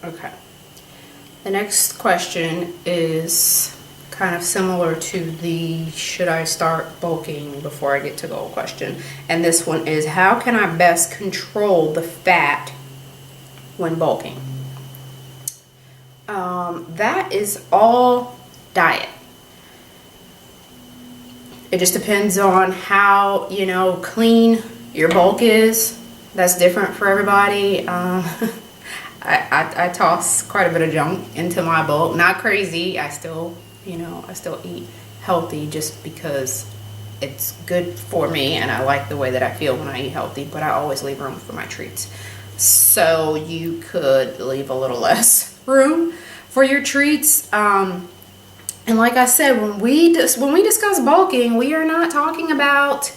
Okay. The next question is kind of similar to the should I start bulking before I get to goal question. And this one is, how can I best control the fat when bulking? That is all diet. It just depends on how, clean your bulk is. That's different for everybody. I toss quite a bit of junk into my bulk. Not crazy. I still eat healthy just because it's good for me and I like the way that I feel when I eat healthy, but I always leave room for my treats. So you could leave a little less room for your treats. And like I said, when we discuss bulking, we are not talking about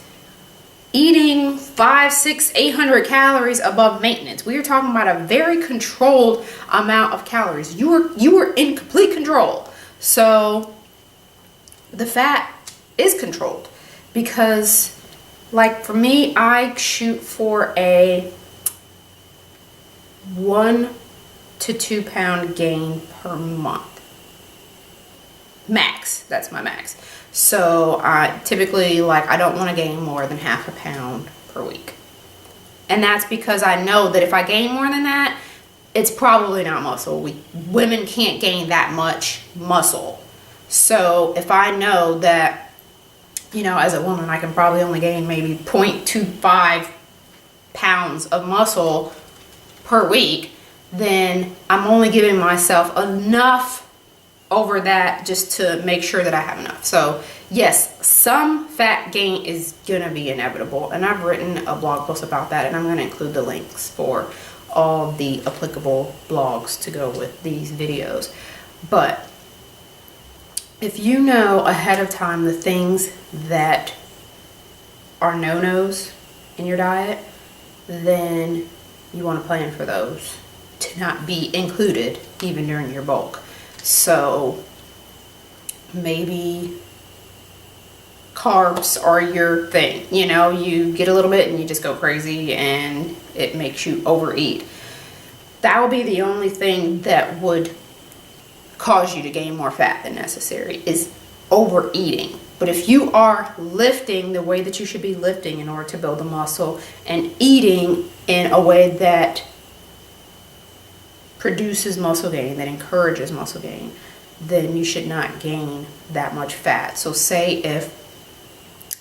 eating 500, 600, 800 calories above maintenance. We are talking about a very controlled amount of calories. You are in complete control. So the fat is controlled because, like for me, I shoot for a 1 to 2 pound gain per month. Max. That's my max. So I typically, I don't want to gain more than half a pound per week. And that's because I know that if I gain more than that, it's probably not muscle. Women can't gain that much muscle. So if I know that, as a woman, I can probably only gain maybe 0.25 pounds of muscle per week, then I'm only giving myself enough over that just to make sure that I have enough. So yes, some fat gain is gonna be inevitable, and I've written a blog post about that, and I'm gonna include the links for all the applicable blogs to go with these videos. But if you know ahead of time the things that are no-nos in your diet, then you want to plan for those to not be included even during your bulk. So maybe carbs are your thing. You get a little bit and you just go crazy and it makes you overeat. That will be the only thing that would cause you to gain more fat than necessary, is overeating. But if you are lifting the way that you should be lifting in order to build the muscle and eating in a way that produces muscle gain, that encourages muscle gain, then you should not gain that much fat. So say if,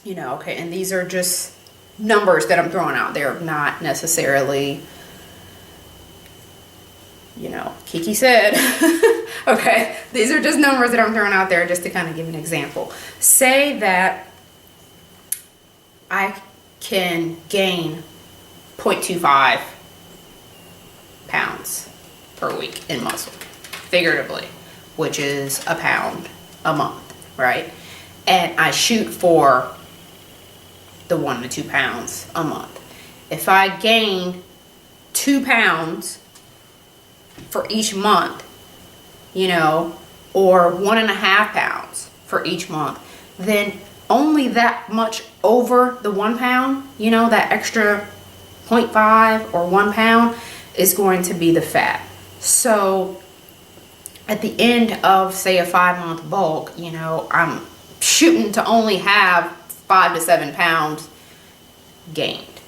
okay, and these are just numbers that I'm throwing out there, not necessarily, Kiki said, okay, these are just numbers that I'm throwing out there just to kind of give an example. Say that I can gain 0.25 pounds per week in muscle, figuratively, which is a pound a month, right? And I shoot for the 1 to 2 pounds a month. If I gain 2 pounds for each month, or 1.5 pounds for each month, then only that much over the 1 pound, that extra 0.5 or 1 pound is going to be the fat. So at the end of, say, a 5-month bulk, I'm shooting to only have 5 to 7 pounds gained,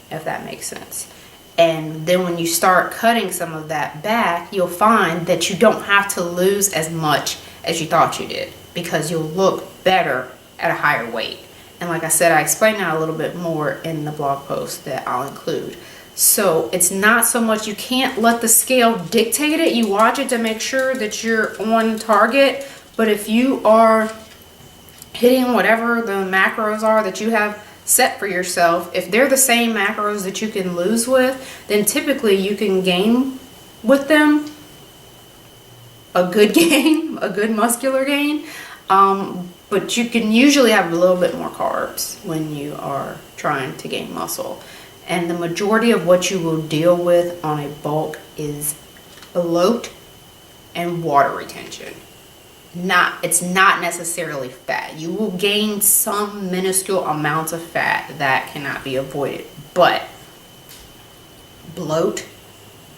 if that makes sense. And then when you start cutting some of that back, you'll find that you don't have to lose as much as you thought you did, because you'll look better at a higher weight. And like I said, I explain that a little bit more in the blog post that I'll include. So it's not so much, you can't let the scale dictate it. You watch it to make sure that you're on target. But if you are hitting whatever the macros are that you have set for yourself, if they're the same macros that you can lose with, then typically you can gain with them a good gain, a good muscular gain. But you can usually have a little bit more carbs when you are trying to gain muscle. And the majority of what you will deal with on a bulk is bloat and water retention. It's not necessarily fat. You will gain some minuscule amounts of fat that cannot be avoided, but bloat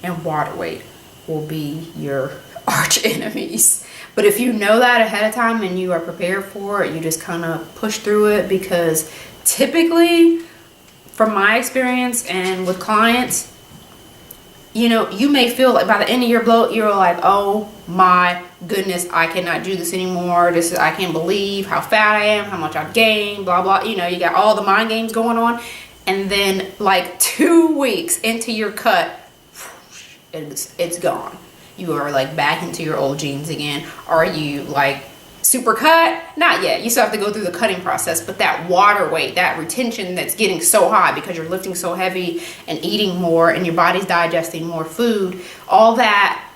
and water weight will be your arch enemies. But if you know that ahead of time and you are prepared for it, you just kind of push through it, because typically, from my experience and with clients, you know, you may feel like by the end of your bloat, you're like, oh my goodness, I cannot do this anymore. I can't believe how fat I am, how much I've gained, blah, blah. You know, you got all the mind games going on. And then like 2 weeks into your cut, it's gone. You are like back into your old jeans again. Are you like super cut? Not yet. You still have to go through the cutting process, but that water weight, that retention that's getting so high because you're lifting so heavy and eating more and your body's digesting more food, all that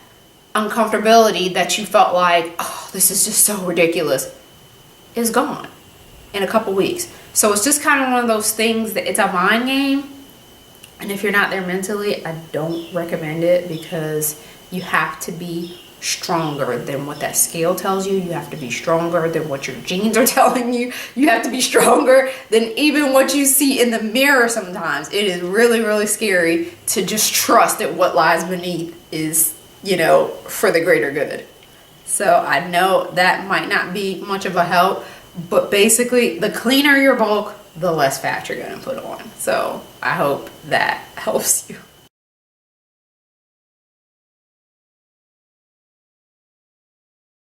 uncomfortability that you felt like, oh, this is just so ridiculous, is gone in a couple weeks. So it's just kind of one of those things that it's a mind game. And if you're not there mentally, I don't recommend it, because you have to be stronger than what that scale tells you. You have to be stronger than what your genes are telling you. You have to be stronger than even what you see in the mirror sometimes. It is really, really scary to just trust that what lies beneath is, you know, for the greater good. So I know that might not be much of a help, but basically the cleaner your bulk, the less fat you're going to put on. So I hope that helps you.